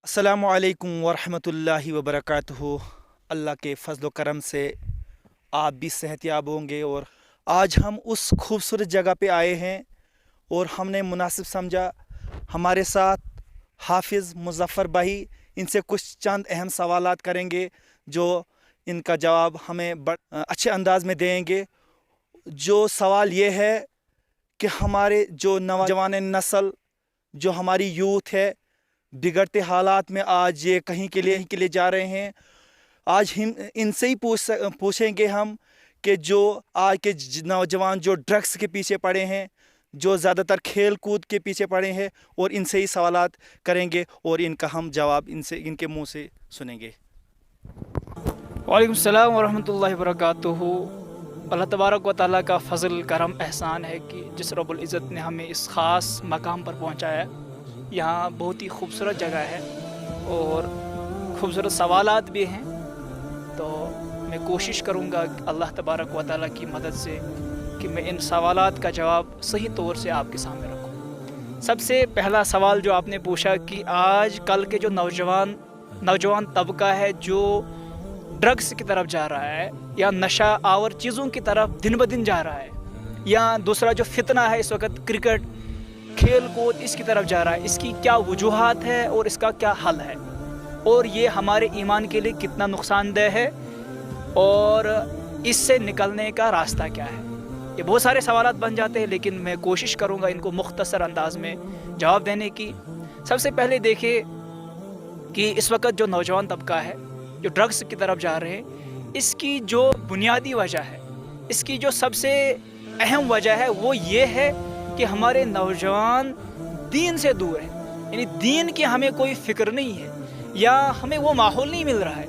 अस्सलामु अलैकुम वरहमतुल्लाहि वबरकातुहू। अल्लाह के फजल करम से आप भी सेहतयाब होंगे। और आज हम उस खूबसूरत जगह पे आए हैं और हमने मुनासिब समझा हमारे साथ हाफिज़ मुज़फ़्फ़र भाई इनसे कुछ चंद अहम सवालात करेंगे जो इनका जवाब हमें अच्छे अंदाज में देंगे। जो सवाल ये है कि हमारे जो नौजवान नस्ल, जो हमारी यूथ है, बिगड़ते हालात में आज ये कहीं के लिए जा रहे हैं। आज हम इनसे ही पूछेंगे हम कि जो आज के नौजवान जो ड्रग्स के पीछे पड़े हैं, जो ज़्यादातर खेल कूद के पीछे पड़े हैं, और इनसे ही सवालात करेंगे और इनका हम जवाब इनके मुंह से सुनेंगे। वालेकुम सलाम वरहमतुल्लाहि वबरकातुहू। अल्लाह तबारक व तआला का फ़ज़ल करम एहसान है कि जिस रब्बुल इज़्ज़त ने हमें इस ख़ास मकाम पर पहुँचाया। यहाँ बहुत ही खूबसूरत जगह है और खूबसूरत सवालात भी हैं, तो मैं कोशिश करूँगा अल्लाह तबारक व तआला की मदद से कि मैं इन सवालात का जवाब सही तौर से आपके सामने रखूँ। सबसे पहला सवाल जो आपने पूछा कि आज कल के जो नौजवान तबका है जो ड्रग्स की तरफ जा रहा है या नशा आवर चीज़ों की तरफ दिन ब दिन जा रहा है, या दूसरा जो फितना है इस वक्त क्रिकेट खेल कूद इसकी तरफ जा रहा है, इसकी क्या वजूहात है और इसका क्या हल है, और ये हमारे ईमान के लिए कितना नुकसानदेह है और इससे निकलने का रास्ता क्या है। ये बहुत सारे सवालात बन जाते हैं, लेकिन मैं कोशिश करूँगा इनको मुख्तसर अंदाज में जवाब देने की। सबसे पहले देखिए कि इस वक्त जो नौजवान तबका है जो ड्रग्स की तरफ जा रहे हैं, इसकी जो बुनियादी वजह है, इसकी जो सबसे अहम वजह है वो ये है कि हमारे नौजवान दीन से दूर हैं। यानी दीन की हमें कोई फ़िक्र नहीं है या हमें वो माहौल नहीं मिल रहा है।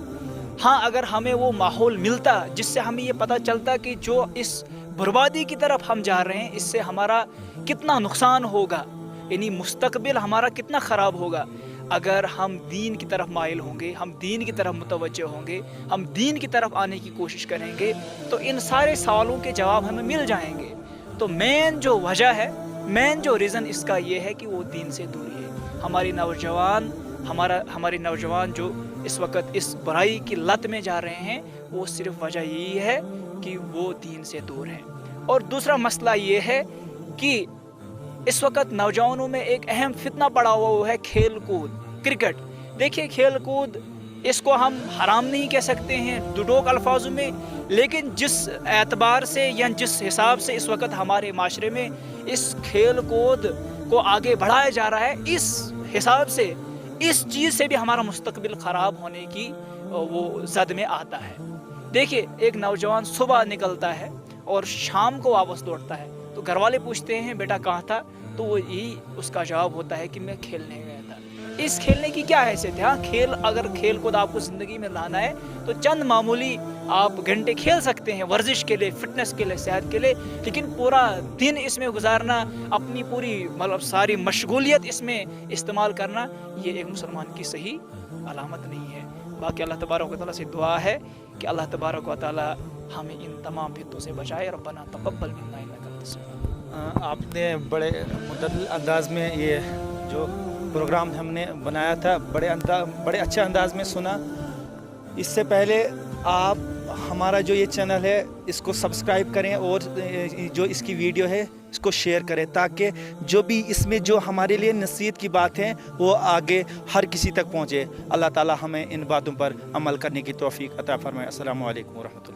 हाँ, अगर हमें वो माहौल मिलता जिससे हमें ये पता चलता कि जो इस बर्बादी की तरफ हम जा रहे हैं इससे हमारा कितना नुकसान होगा, यानी मुस्तकबिल हमारा कितना ख़राब होगा, अगर हम दीन की तरफ माइल होंगे, हम दीन की तरफ मुतवज्जह होंगे, हम दीन की तरफ आने की कोशिश करेंगे, तो इन सारे सवालों के जवाब हमें मिल जाएंगे। तो मेन जो वजह है, मेन जो रीज़न इसका ये है कि वो दीन से दूरी है। हमारे नौजवान जो इस वक्त इस बुराई की लत में जा रहे हैं, वो सिर्फ वजह यही है कि वो दीन से दूर हैं। और दूसरा मसला ये है कि इस वक्त नौजवानों में एक अहम फितना पड़ा हुआ है खेल कूद, क्रिकेट। देखिए, खेल कूद इसको हम हराम नहीं कह सकते हैं दुडोक अल्फाजों में, लेकिन जिस एतबार से या जिस हिसाब से इस वक्त हमारे माशरे में इस खेल कूद को आगे बढ़ाया जा रहा है, इस हिसाब से इस चीज़ से भी हमारा मुस्तकबिल ख़राब होने की वो जद में आता है। देखिए, एक नौजवान सुबह निकलता है और शाम को वापस लौटता है, तो घर वाले पूछते हैं बेटा कहाँ था, तो वो यही उसका जवाब होता है कि मैं खेलने गया था। इस खेलने की क्या हैसियत है? हाँ, अगर खेल कूद आपको ज़िंदगी में लाना है तो चंद मामूली आप घंटे खेल सकते हैं वर्जिश के लिए, फिटनेस के लिए, सेहत के लिए, लेकिन पूरा दिन इसमें गुजारना, अपनी पूरी मतलब सारी मशगूलियत इसमें इस्तेमाल करना, ये एक मुसलमान की सही अलामत नहीं है। बाकी अल्लाह तबारक व तआला से दुआ है कि अल्लाह तबारक व तआला हमें इन तमाम फितनों से बचाए। रब्बना तक़ब्बल मिन्ना इन्नका अंतस समीउल। आपने बड़े मुद्दल अंदाज में ये जो प्रोग्राम हमने बनाया था, बड़े अच्छे अंदाज में सुना। इससे पहले आप हमारा जो ये चैनल है इसको सब्सक्राइब करें और जो इसकी वीडियो है इसको शेयर करें, ताकि जो भी इसमें जो हमारे लिए नसीहत की बात है वो आगे हर किसी तक पहुँचे। अल्लाह ताला हमें इन बातों पर अमल करने की तौफीक अता फरमाए। अस्सलामु अलैकुम व रहमतुल्लाह।